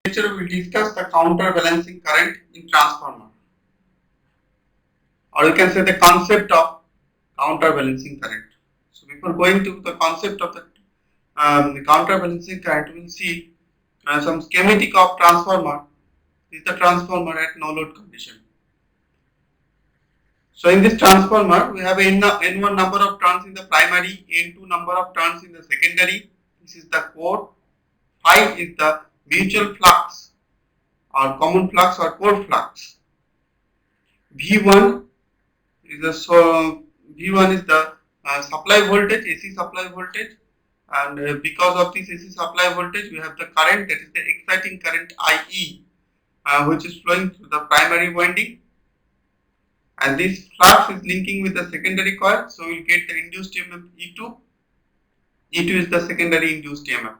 lecture we will discuss the counterbalancing current in transformer, or you can say the concept of counterbalancing current. So before going to the concept of the counterbalancing current, we will see some schematic of transformer. This is the transformer at no load condition. So in this transformer, we have N1 number of turns in the primary, N2 number of turns in the secondary. This is the core. Phi is the mutual flux or common flux or core flux. V1 is the supply voltage, AC supply voltage, and because of this AC supply voltage, we have the current, that is the exciting current IE, which is flowing through the primary winding, and this flux is linking with the secondary coil, so we will get the induced EMF E2. E2 is the secondary induced EMF,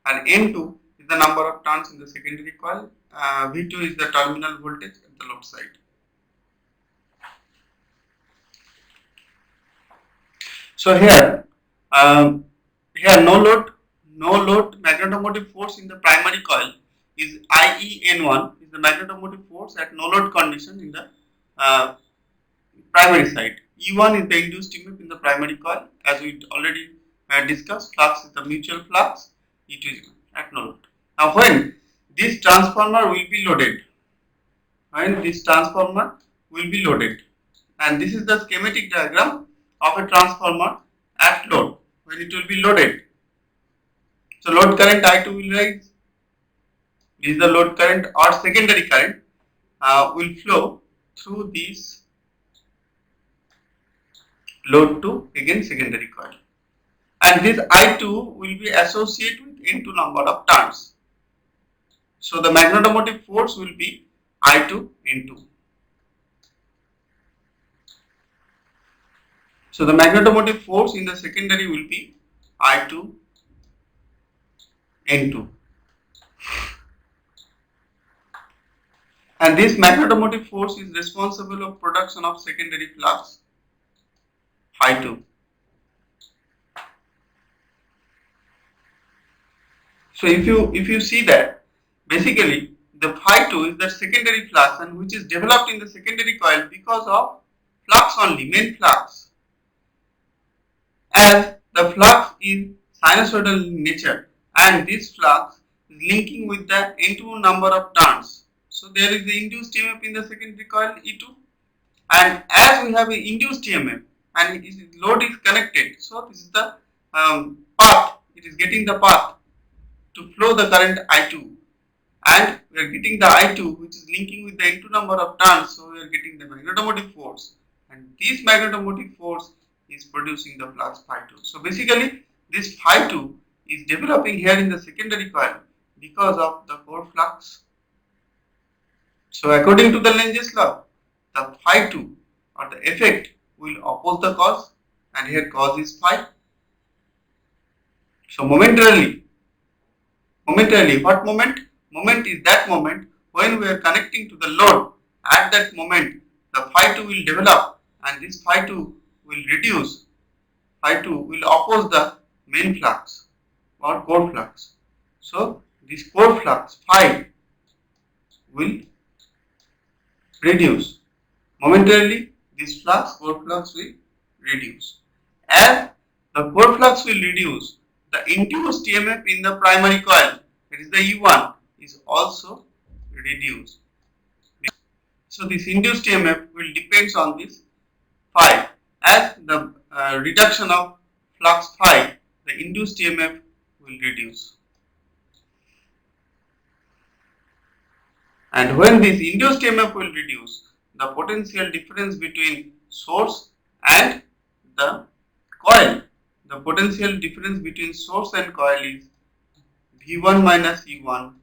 and N2 is the number of turns in the secondary coil. V2 is the terminal voltage at the load side. So here no load magnetomotive force in the primary coil is IEN1 is the magnetomotive force at no load condition in the primary side. E1 is the induced EMF in the primary coil, as we already discussed. Flux is the mutual flux. E2 is at no load. Now when this transformer will be loaded, and this is the schematic diagram of a transformer at load when it will be loaded. So load current I2 will rise. This is the load current or secondary current will flow through this load to again secondary coil, and this I2 will be associated with N2 number of turns. So the magnetomotive force will be I2 N2. So the magnetomotive force in the secondary will be I2 N2. And this magnetomotive force is responsible of production of secondary flux phi 2. So if you see that basically the phi 2 is the secondary flux, and which is developed in the secondary coil because of flux only, main flux, as the flux is sinusoidal in nature, and this flux is linking with the N2 number of turns. So there is the induced EMF in the secondary coil E2, and as we have an induced EMF and load is connected, so this is the path, it is getting the path to flow the current I2, and we are getting the I2 which is linking with the N2 number of turns, so we are getting the magnetomotive force, and this magnetomotive force is producing the flux phi 2. So basically this phi 2 is developing here in the secondary coil because of the core flux. So according to the Lenge's law, the phi 2 or the effect will oppose the cause, and here cause is phi. So momentarily, what moment? Moment is that moment when we are connecting to the load. At that moment, the phi 2 will develop, and this phi 2 will reduce. Phi 2 will oppose the main flux or core flux. So this core flux phi will reduce. Momentarily, this core flux will reduce. As the core flux will reduce, the induced EMF in the primary coil, that is the E1, is also reduced. So this induced EMF will depends on this phi. As the reduction of flux phi, the induced EMF will reduce. And when this induced EMF will reduce, the potential difference between source and the coil, the potential difference between source and coil is V1 minus E1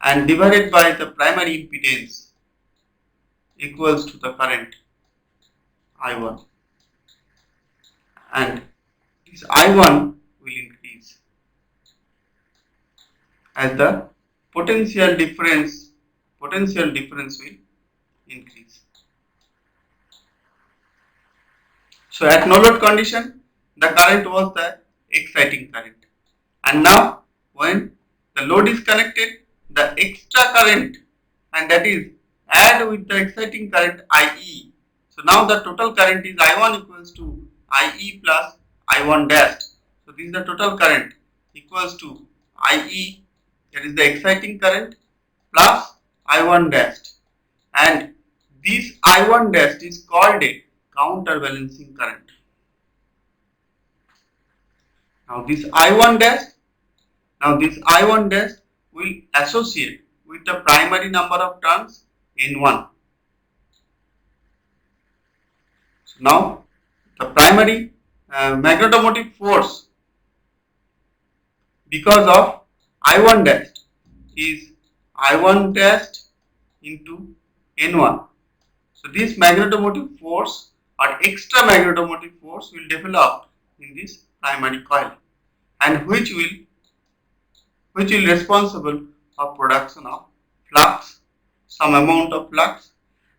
and divided by the primary impedance equals to the current I1, and this I1 will increase as the potential difference will increase. So at no load condition, the current was the exciting current, and now when the load is connected, the extra current, and that is add with the exciting current IE. So now the total current is I1 equals to IE plus I1 dash. So this is the total current equals to IE, that is the exciting current, plus I1 dash, and this I1 dash is called a counterbalancing current. Now this I1 dash will associate with the primary number of turns N1. So now the primary magnetomotive force because of I1 dash is I1 dash into N1. So this magnetomotive force or extra magnetomotive force will develop in this primary coil, and which will responsible for production of flux, some amount of flux,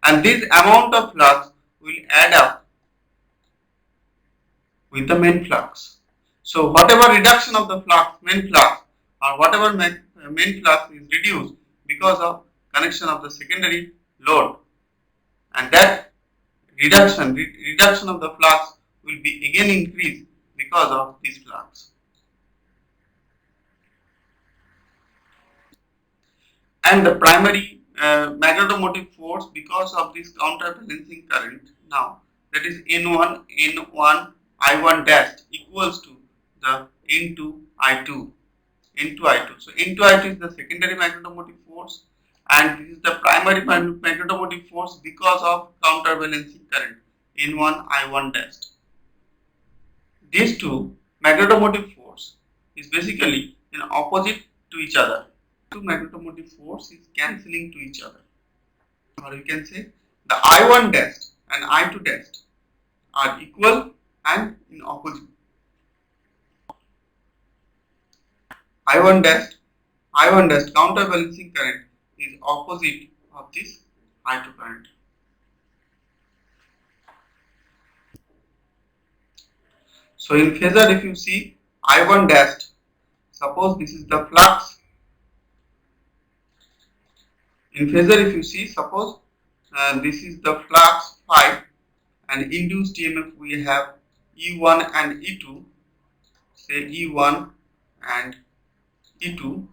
and this amount of flux will add up with the main flux. So whatever reduction of the flux, main flux, or whatever main flux is reduced because of connection of the secondary load, and that reduction of the flux will be again increased because of this flux. And the primary magnetomotive force because of this counterbalancing current, now that is N1 I1 dash equals to the N2 I2. So N2 I2 is the secondary magnetomotive force, and this is the primary magnetomotive force because of counterbalancing current N1 I1 dash. These two magnetomotive force is basically in opposite to each other. Two magnetomotive force is cancelling to each other, or you can say the I1 dash and I2 dash are equal and in opposite. I1 dash counterbalancing current is opposite of this I2 current. So in phasor, if you see I1 dash, suppose this is the flux. In phasor, if you see, suppose this is the flux phi, and induced EMF we have E1 and E2, say E1 and E2,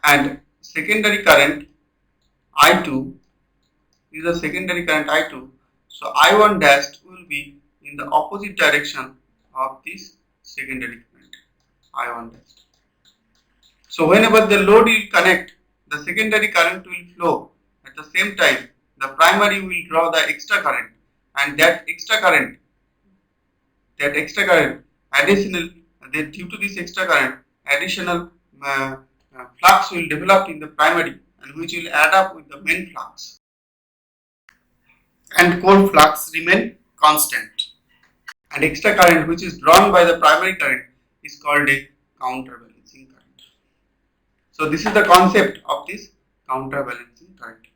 and secondary current I2 is the secondary current I2. So I1 dash will be in the opposite direction of this secondary current I1 dash. So whenever the load will connect, the secondary current will flow. At the same time, the primary will draw the extra current, and that extra current, additional, due to this extra current, additional flux will develop in the primary, and which will add up with the main flux, and core flux remain constant, and extra current which is drawn by the primary current is called a counterbalancing current. So this is the concept of this counterbalancing current.